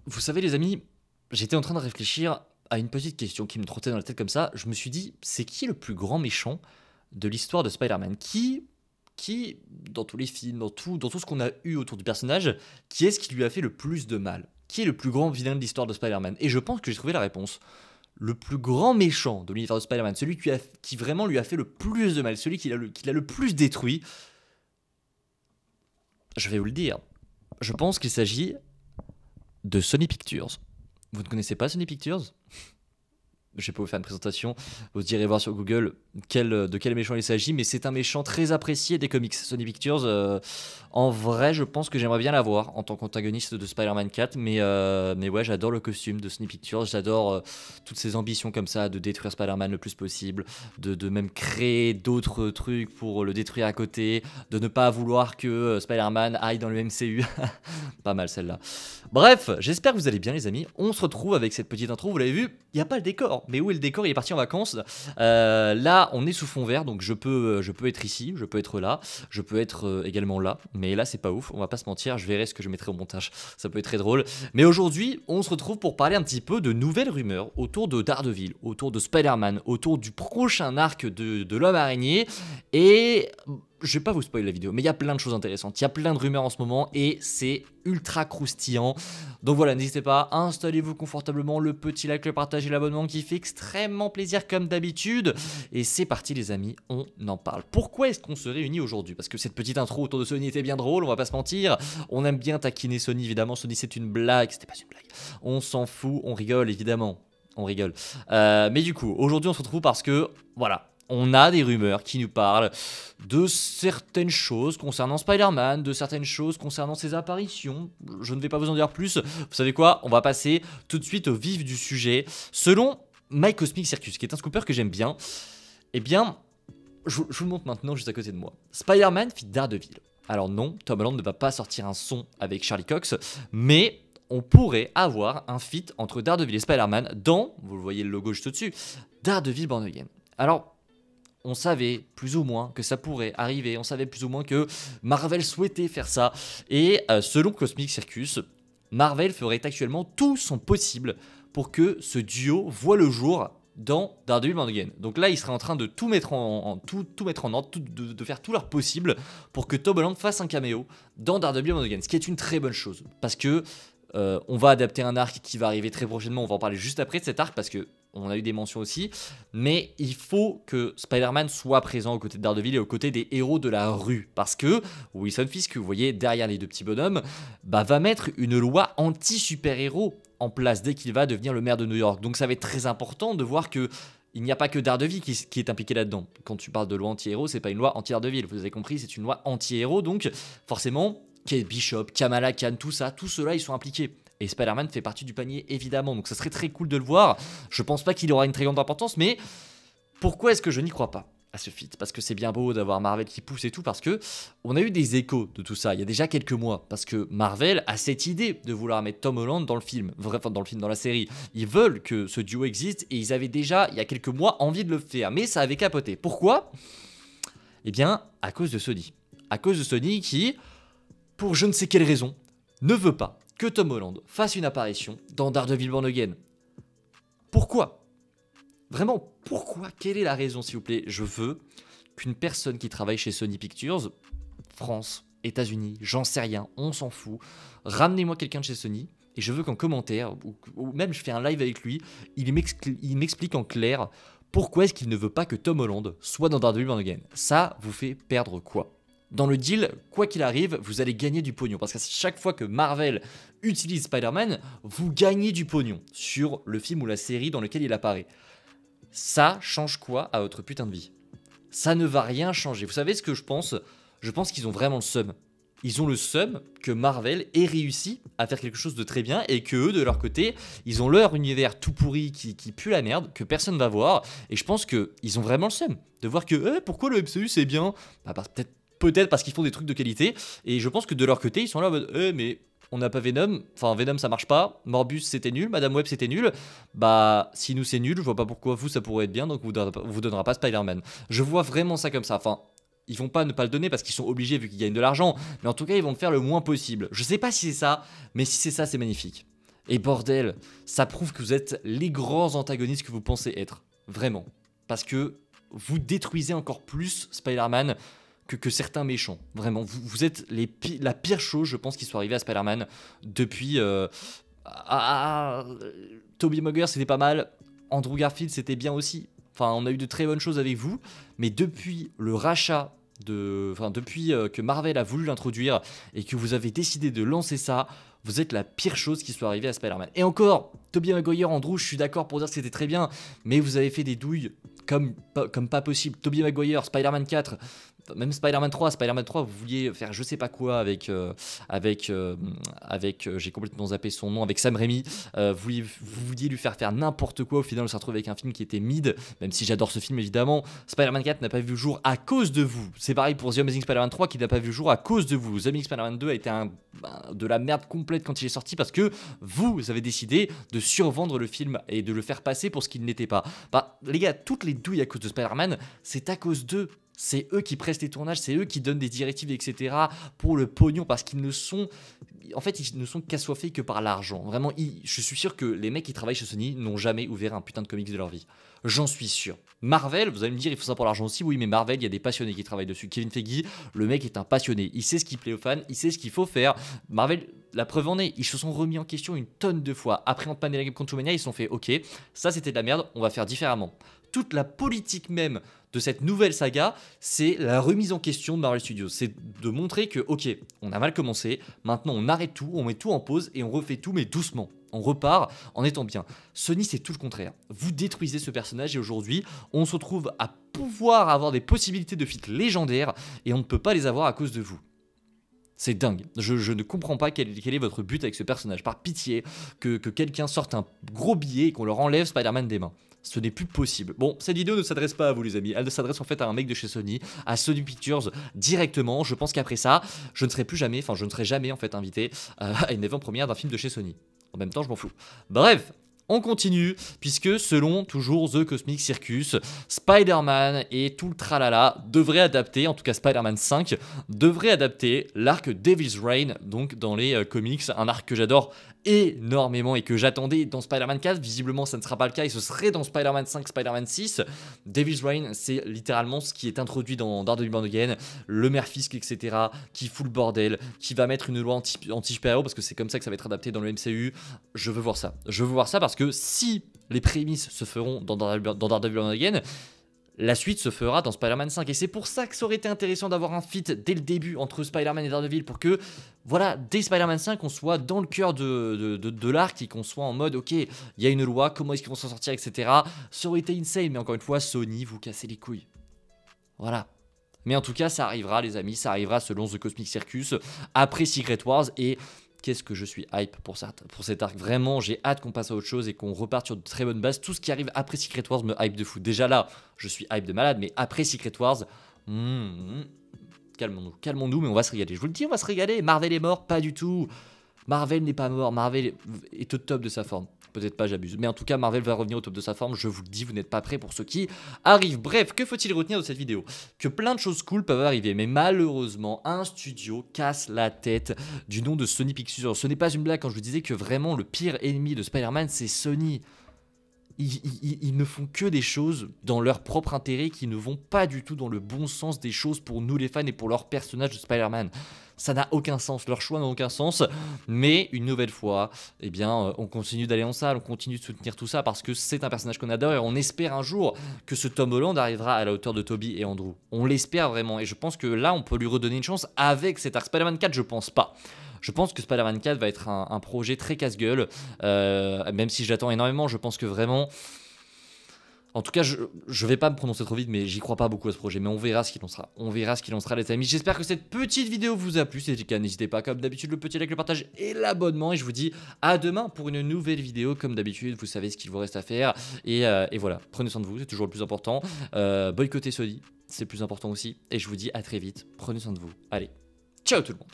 Vous savez les amis, j'étais en train de réfléchir à une petite question qui me trottait dans la tête comme ça. Je me suis dit, c'est qui le plus grand méchant de l'histoire de Spider-Man? Qui, dans tous les films, dans tout ce qu'on a eu autour du personnage, qui est-ce qui lui a fait le plus de mal? Qui est le plus grand vilain de l'histoire de Spider-Man? Et je pense que j'ai trouvé la réponse. Le plus grand méchant de l'univers de Spider-Man, celui qui vraiment lui a fait le plus de mal, celui qui l'a le plus détruit, je vais vous le dire. Je pense qu'il s'agit de Sony Pictures. Vous ne connaissez pas Sony Pictures? Je vais pas vous faire une présentation, vous irez voir sur Google de quel méchant il s'agit, mais c'est un méchant très apprécié des comics. Sony Pictures, en vrai, je pense que j'aimerais bien l'avoir en tant qu'antagoniste de Spider-Man 4, mais ouais, j'adore le costume de Sony Pictures, j'adore toutes ses ambitions comme ça, de détruire Spider-Man le plus possible, de même créer d'autres trucs pour le détruire à côté, de ne pas vouloir que Spider-Man aille dans le MCU. Pas mal celle-là. Bref, j'espère que vous allez bien les amis. On se retrouve avec cette petite intro, vous l'avez vu, il n'y a pas le décor. Mais où est le décor? Il est parti en vacances. Là, on est sous fond vert, donc je peux être ici, je peux être là, je peux être également là. Mais là, c'est pas ouf, on va pas se mentir, je verrai ce que je mettrai au montage. Ça peut être très drôle. Mais aujourd'hui, on se retrouve pour parler un petit peu de nouvelles rumeurs autour de Daredevil, autour de Spider-Man, autour du prochain arc de l'homme araignée. Et je vais pas vous spoiler la vidéo, mais il y a plein de choses intéressantes. Il y a plein de rumeurs en ce moment et c'est ultra croustillant. Donc voilà, n'hésitez pas, installez-vous confortablement, le petit like, le partage et l'abonnement qui fait extrêmement plaisir comme d'habitude. Et c'est parti les amis, on en parle. Pourquoi est-ce qu'on se réunit aujourd'hui? Parce que cette petite intro autour de Sony était bien drôle, on va pas se mentir. On aime bien taquiner Sony, évidemment. Sony c'est une blague, c'était pas une blague. On s'en fout, on rigole évidemment. On rigole. Mais du coup, aujourd'hui on se retrouve parce que, voilà, on a des rumeurs qui nous parlent de certaines choses concernant Spider-Man, de certaines choses concernant ses apparitions. Je ne vais pas vous en dire plus. Vous savez quoi? On va passer tout de suite au vif du sujet. Selon My Cosmic Circus, qui est un scooper que j'aime bien, eh bien, je vous le montre maintenant juste à côté de moi. Spider-Man fit Daredevil. Alors non, Tom Holland ne va pas sortir un son avec Charlie Cox, mais on pourrait avoir un feat entre Daredevil et Spider-Man dans, vous le voyez le logo juste au-dessus, Daredevil Born Again. Alors, on savait plus ou moins que ça pourrait arriver, on savait plus ou moins que Marvel souhaitait faire ça, et selon Cosmic Circus, Marvel ferait actuellement tout son possible pour que ce duo voit le jour dans Daredevil Born Again. Donc là, ils seraient en train de tout mettre tout mettre en ordre, de faire tout leur possible pour que Tom Holland fasse un caméo dans Daredevil Born Again, ce qui est une très bonne chose, parce que on va adapter un arc qui va arriver très prochainement, on va en parler juste après de cet arc, parce que on a eu des mentions aussi, mais il faut que Spider-Man soit présent aux côtés de Daredevil et aux côtés des héros de la rue, parce que Wilson Fisk, que vous voyez derrière les deux petits bonhommes, va mettre une loi anti-super-héros en place dès qu'il va devenir le maire de New York. Donc ça va être très important de voir que il n'y a pas que Daredevil qui est impliqué là-dedans. Quand tu parles de loi anti-héros, c'est pas une loi anti-Daredevil, vous avez compris, c'est une loi anti-héros, donc forcément, Kate Bishop, Kamala Khan, tout ça, tout cela, ils sont impliqués. Et Spider-Man fait partie du panier, évidemment. Donc ça serait très cool de le voir. Je pense pas qu'il aura une très grande importance, mais pourquoi est-ce que je n'y crois pas à ce feat? Parce que c'est bien beau d'avoir Marvel qui pousse et tout, parce que on a eu des échos de tout ça il y a déjà quelques mois, parce que Marvel a cette idée de vouloir mettre Tom Holland dans le film, enfin dans la série. Ils veulent que ce duo existe et ils avaient déjà il y a quelques mois envie de le faire, mais ça avait capoté. Pourquoi? Eh bien, à cause de Sony. À cause de Sony qui, pour je ne sais quelle raison, ne veut pas que Tom Holland fasse une apparition dans Daredevil Born Again. Pourquoi? Vraiment, pourquoi? Quelle est la raison, s'il vous plaît? Je veux qu'une personne qui travaille chez Sony Pictures, France, États-Unis, j'en sais rien, on s'en fout, ramenez-moi quelqu'un de chez Sony, et je veux qu'en commentaire, ou même je fais un live avec lui, il m'explique en clair pourquoi est-ce qu'il ne veut pas que Tom Holland soit dans Daredevil Born Again. Ça vous fait perdre quoi? Dans le deal, quoi qu'il arrive, vous allez gagner du pognon. Parce qu'à chaque fois que Marvel utilise Spider-Man, vous gagnez du pognon sur le film ou la série dans lequel il apparaît. Ça change quoi à votre putain de vie? Ça ne va rien changer. Vous savez ce que je pense? Je pense qu'ils ont vraiment le seum. Ils ont le seum que Marvel ait réussi à faire quelque chose de très bien et que eux, de leur côté, ils ont leur univers tout pourri qui pue la merde, que personne va voir. Et je pense qu'ils ont vraiment le seum de voir que pourquoi le MCU c'est bien? Peut-être parce qu'ils font des trucs de qualité. Et je pense que de leur côté, ils sont là en mode mais on n'a pas Venom. Enfin, Venom ça marche pas. Morbus c'était nul. Madame Web c'était nul. Bah, si nous c'est nul, je vois pas pourquoi vous ça pourrait être bien. Donc vous donnera pas Spider-Man. Je vois vraiment ça comme ça. Enfin, ils vont pas ne pas le donner parce qu'ils sont obligés vu qu'ils gagnent de l'argent. Mais en tout cas, ils vont le faire le moins possible. Je sais pas si c'est ça. Mais si c'est ça, c'est magnifique. Et bordel, ça prouve que vous êtes les grands antagonistes que vous pensez être. Vraiment. Parce que vous détruisez encore plus Spider-Man que certains méchants. Vraiment, vous êtes la pire chose, je pense, qui soit arrivée à Spider-Man depuis... Tobey Maguire, c'était pas mal. Andrew Garfield, c'était bien aussi. Enfin, on a eu de très bonnes choses avec vous. Mais depuis le rachat depuis que Marvel a voulu l'introduire et que vous avez décidé de lancer ça, vous êtes la pire chose qui soit arrivée à Spider-Man. Et encore, Tobey Maguire, Andrew, je suis d'accord pour dire que c'était très bien, mais vous avez fait des douilles comme pas possible. Tobey Maguire, Spider-Man 4, même Spider-Man 3, vous vouliez faire je sais pas quoi avec j'ai complètement zappé son nom, avec Sam Raimi. Vous vouliez lui faire n'importe quoi. Au final, on s'est retrouvé avec un film qui était mid, même si j'adore ce film évidemment. Spider-Man 4 n'a pas vu le jour à cause de vous. C'est pareil pour The Amazing Spider-Man 3 qui n'a pas vu le jour à cause de vous. The Amazing Spider-Man 2 a été de la merde complète quand il est sorti parce que vous avez décidé de survendre le film et de le faire passer pour ce qu'il n'était pas. Bah, les gars, toutes les douilles à cause de Spider-Man, c'est à cause d'eux. C'est eux qui pressent les tournages, c'est eux qui donnent des directives, etc. pour le pognon, parce qu'ils ne sont... En fait, ils ne sont qu'assoiffés que par l'argent. Vraiment, je suis sûr que les mecs qui travaillent chez Sony n'ont jamais ouvert un putain de comics de leur vie. J'en suis sûr. Marvel, vous allez me dire, il faut ça pour l'argent aussi. Oui, mais Marvel, il y a des passionnés qui travaillent dessus. Kevin Feige, le mec est un passionné. Il sait ce qui plaît aux fans, il sait ce qu'il faut faire. Marvel, la preuve en est, ils se sont remis en question une tonne de fois. Après Ant-Man et la Quantumania, ils se sont fait, ok, ça c'était de la merde, on va faire différemment. Toute la politique même de cette nouvelle saga, c'est la remise en question de Marvel Studios. C'est de montrer que, ok, on a mal commencé, maintenant on arrête tout, on met tout en pause et on refait tout, mais doucement. On repart en étant bien. Sony, c'est tout le contraire. Vous détruisez ce personnage et aujourd'hui, on se retrouve à pouvoir avoir des possibilités de feats légendaires et on ne peut pas les avoir à cause de vous. C'est dingue. Je ne comprends pas quel est votre but avec ce personnage. Par pitié, que quelqu'un sorte un gros billet et qu'on leur enlève Spider-Man des mains. Ce n'est plus possible. Bon, cette vidéo ne s'adresse pas à vous les amis, elle s'adresse en fait à un mec de chez Sony, à Sony Pictures directement. Je pense qu'après ça, je ne serai jamais en fait invité à une avant-première d'un film de chez Sony. En même temps, je m'en fous. Bref, on continue, puisque selon toujours The Cosmic Circus, Spider-Man et tout le tralala devrait adapter, en tout cas Spider-Man 5, devrait adapter l'arc Devil's Reign, donc dans les comics, un arc que j'adore énormément et que j'attendais dans Spider-Man 4. Visiblement, ça ne sera pas le cas et ce serait dans Spider-Man 5, Spider-Man 6. Devil's Reign, c'est littéralement ce qui est introduit dans Daredevil Born Again, le maire Fisk, etc., qui fout le bordel, qui va mettre une loi anti-super-héros parce que c'est comme ça que ça va être adapté dans le MCU. Je veux voir ça. Je veux voir ça parce que si les prémices se feront dans Daredevil Born Again, la suite se fera dans Spider-Man 5 et c'est pour ça que ça aurait été intéressant d'avoir un feat dès le début entre Spider-Man et Daredevil pour que, voilà, dès Spider-Man 5, on soit dans le cœur de l'arc et qu'on soit en mode, ok, il y a une loi, comment est-ce qu'ils vont s'en sortir, etc. Ça aurait été insane, mais encore une fois, Sony, vous cassez les couilles. Voilà. Mais en tout cas, ça arrivera, les amis, ça arrivera selon The Cosmic Circus, après Secret Wars et... Qu'est-ce que je suis hype pour cet arc. Vraiment, j'ai hâte qu'on passe à autre chose et qu'on reparte sur de très bonnes bases. Tout ce qui arrive après Secret Wars me hype de fou. Déjà là, je suis hype de malade, mais après Secret Wars, calmons-nous, mais on va se régaler. Je vous le dis, on va se régaler. Marvel est mort, pas du tout. Marvel n'est pas mort, Marvel est au top de sa forme. Peut-être pas, j'abuse. Mais en tout cas, Marvel va revenir au top de sa forme. Je vous le dis, vous n'êtes pas prêts pour ce qui arrive. Bref, que faut-il retenir de cette vidéo? Que plein de choses cool peuvent arriver. Mais malheureusement, un studio casse la tête du nom de Sony Pictures. Ce n'est pas une blague quand je vous disais que vraiment le pire ennemi de Spider-Man, c'est Sony. Ils ne font que des choses dans leur propre intérêt qui ne vont pas du tout dans le bon sens des choses pour nous les fans et pour leur personnage de Spider-Man. Ça n'a aucun sens, leur choix n'a aucun sens, mais une nouvelle fois, eh bien, on continue d'aller en salle, on continue de soutenir tout ça parce que c'est un personnage qu'on adore et on espère un jour que ce Tom Holland arrivera à la hauteur de Tobey et Andrew. On l'espère vraiment et je pense que là, on peut lui redonner une chance avec cet arc. Spider-Man 4, je pense pas. Je pense que Spider-Man 4 va être un projet très casse-gueule, même si je l'attends énormément, je pense que vraiment... En tout cas, je vais pas me prononcer trop vite, mais j'y crois pas beaucoup à ce projet. Mais on verra ce qu'il en sera. On verra ce qu'il en sera, les amis. J'espère que cette petite vidéo vous a plu. Si c'est le cas, n'hésitez pas, comme d'habitude, le petit like, le partage et l'abonnement. Et je vous dis à demain pour une nouvelle vidéo. Comme d'habitude, vous savez ce qu'il vous reste à faire. Et voilà, prenez soin de vous, c'est toujours le plus important. Boycottez Sony, c'est le plus important aussi. Et je vous dis à très vite. Prenez soin de vous. Allez, ciao tout le monde.